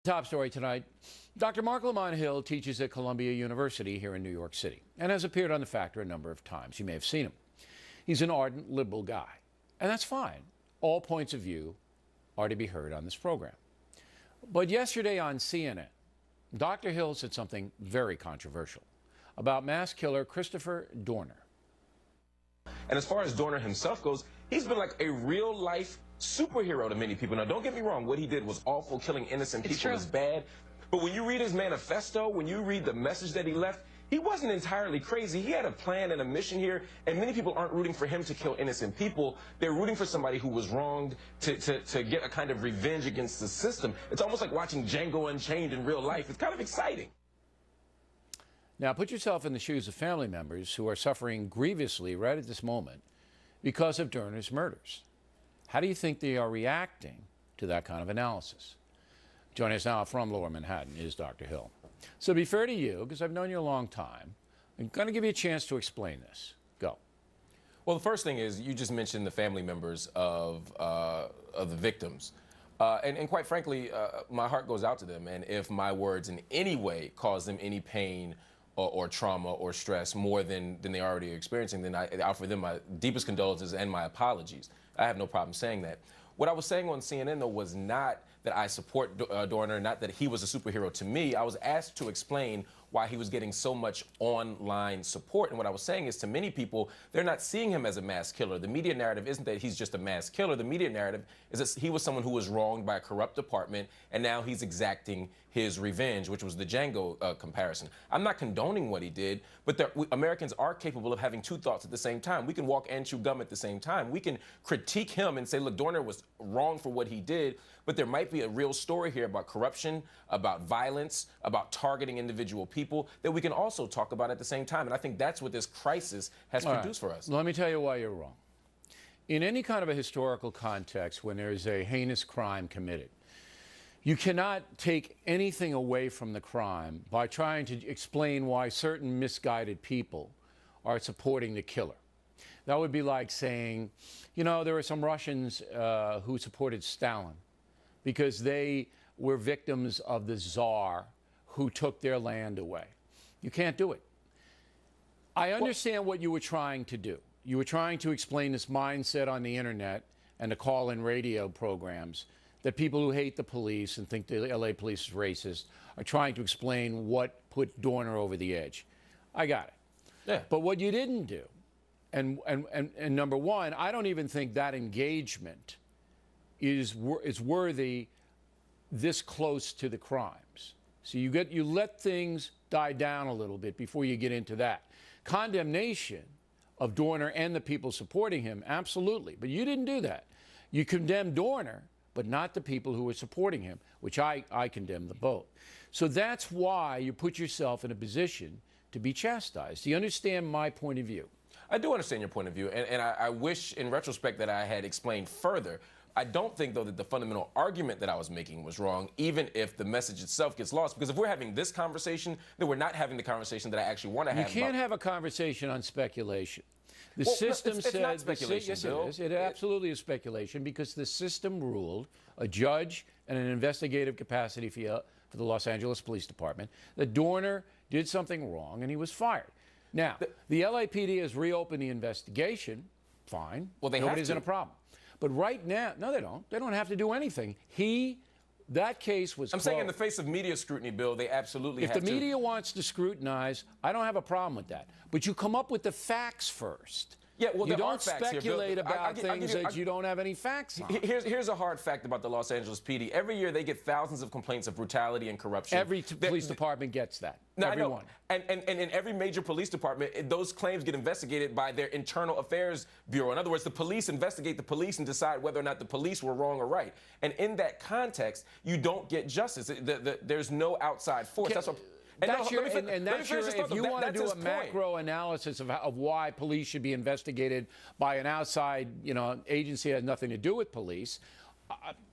Top story tonight. Dr. Marc Lamont teaches at Columbia University here in New York City and has appeared on The Factor a number of times. You may have seen him. He's an ardent liberal guy, and that's fine. All points of view are to be heard on this program. But yesterday on CNN, Dr. Hill said something very controversial about mass killer Christoper Dorner. And as far as Dorner himself goes, he's been like a real-life superhero to many people. Now, don't get me wrong, what he did was awful. Killing innocent people is bad. But when you read his manifesto, when you read the message that he left, he wasn't entirely crazy. He had a plan and a mission here, and many people aren't rooting for him to kill innocent people. They're rooting for somebody who was wronged to get a kind of revenge against the system. It's almost like watching Django Unchained in real life. It's kind of exciting. Now, put yourself in the shoes of family members who are suffering grievously right at this moment because of Dorner's murders. How do you think they are reacting to that kind of analysis? Joining us now from Lower Manhattan is Dr. Hill. So to be fair to you, because I've known you a long time, I'm going to give you a chance to explain this. Go. Well, the first thing is you just mentioned the family members of the victims. And quite frankly, my heart goes out to them. And if my words in any way cause them any pain or trauma or stress more than they already are experiencing, then I offer them my deepest condolences and my apologies. I have no problem saying that. What I was saying on CNN, though, was not that I support Dorner, not that he was a superhero to me. I was asked to explain why he was getting so much online support. And what I was saying is, to many people, they're not seeing him as a mass killer. The media narrative isn't that he's just a mass killer. The media narrative is that he was someone who was wronged by a corrupt department, and now he's exacting his revenge, which was the Django comparison. I'm not condoning what he did, but Americans are capable of having two thoughts at the same time. We can walk and chew gum at the same time. We can critique him and say, look, Dorner was wrong for what he did, but there might be a real story here about corruption, about violence, about targeting individual people that we can also talk about at the same time. And I think that's what this crisis has produced for us. Let me tell you why you're wrong. In any kind of a historical context, when there is a heinous crime committed, you cannot take anything away from the crime by trying to explain why certain misguided people are supporting the killer. That would be like saying, you know, there were some Russians who supported Stalin because they were victims of the Tsar who took their land away. You can't do it. I understand what you were trying to do. You were trying to explain this mindset on the internet and the call-in radio programs that people who hate the police and think the LA police is racist are trying to explain what put Dorner over the edge. I got it. Yeah. But what you didn't do, and number one, I don't even think that engagement is worthy this close to the crimes. So you let things die down a little bit before you get into that. Condemnation of Dorner and the people supporting him, absolutely. But you didn't do that. You condemned Dorner, but not the people who were supporting him, which I condemn them both. So that's why you put yourself in a position to be chastised. Do you understand my point of view? I do understand your point of view, and I wish in retrospect that I had explained further. I don't think, though, that the fundamental argument that I was making was wrong, even if the message itself gets lost. Because if we're having this conversation, then we're not having the conversation that I actually want to have. You can't have a conversation on speculation. The system said, it's not speculation, yes, Bill. it is. It absolutely is speculation because the system ruled, a judge and an investigative capacity for the Los Angeles Police Department, that Dorner did something wrong and he was fired. Now, the LAPD has reopened the investigation. Fine. Well, Nobody's in a problem. But right now, no, they don't. They don't have to do anything. That case was I'm saying in the face of media scrutiny, Bill, they absolutely have to. If the media wants to scrutinize, I don't have a problem with that. But you come up with the facts first. Yeah, well, you there don't are facts speculate here, Bill. about things that you don't have any facts on. Here's a hard fact about the Los Angeles PD. Every year they get thousands of complaints of brutality and corruption. Every police department gets that. No, Everyone. I know. And in every major police department, those claims get investigated by their internal affairs bureau. In other words, the police investigate the police and decide whether or not the police were wrong or right. And in that context, you don't get justice. There's no outside force. That's what. If you want to do a macro analysis of why police should be investigated by an outside, agency that has nothing to do with police,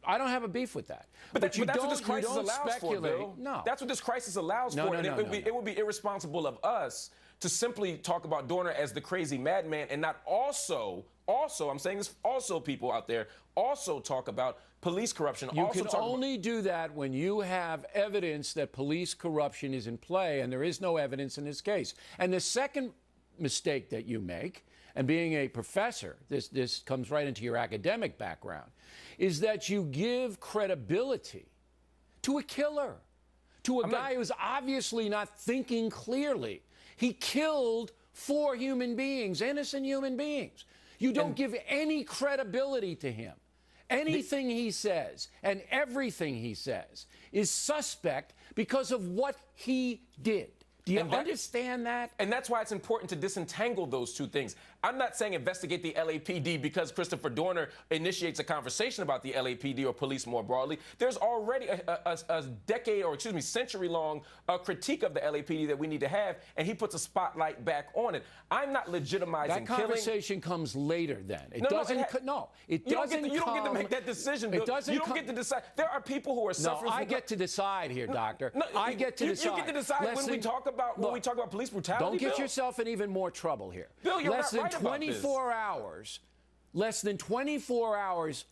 I don't have a beef with that. But that's what this crisis allows for, Bill. No. That's what this crisis allows for. And it would be irresponsible of us to simply talk about Dorner as the crazy madman and not also Also, I'm saying this, also people out there also talk about police corruption. You also can talk only do that when you have evidence that police corruption is in play, and there is no evidence in this case. And the second mistake that you make, and being a professor, this comes right into your academic background, is that you give credibility to a killer, to a guy who's obviously not thinking clearly. He killed 4 human beings, innocent human beings. You don't give any credibility to him. Anything he says and everything he says is suspect because of what he did. Do you understand that? And that's why it's important to disentangle those two things. I'm not saying investigate the LAPD because Christoper Dorner initiates a conversation about the LAPD or police more broadly. There's already a decade, or excuse me, century-long critique of the LAPD that we need to have, and he puts a spotlight back on it. I'm not legitimizing that conversation comes later then. It doesn't. It doesn't. You don't get to make that decision, Bill. It doesn't. You don't get to decide. There are people who are suffering. No, I get to decide here, Doctor. I get to decide. You get to decide when we talk about police brutality. Don't get Bill. yourself in even more trouble here. Bill, you're less not than right 24 hours. Less than 24 hours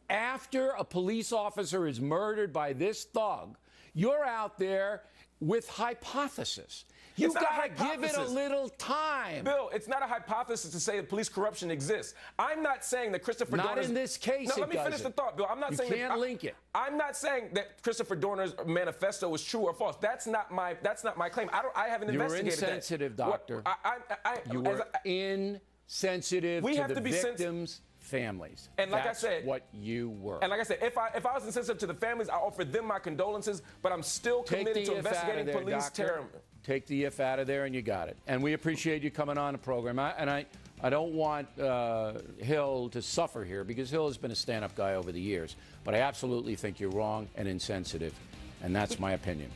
after a police officer is murdered by this thug, you're out there with hypothesis. You've got to give it a little time. Bill, it's not a hypothesis to say that police corruption exists. I'm not saying that Christoper Dorner's... Not in this case, No, let me finish the thought, Bill. I'm not saying you can't link it. I'm not saying that Christoper Dorner's manifesto is true or false. That's not my claim. I haven't investigated that. You're insensitive, Doctor. You were insensitive to the victims' families. And like That's I said, what you were. And like I said, if I was insensitive to the families, I offer them my condolences, but I'm still committed to investigating police terror. Take the if out of there, and you got it. And we appreciate you coming on the program. I don't want Hill to suffer here, because Hill has been a stand-up guy over the years. But I absolutely think you're wrong and insensitive, and that's my opinion.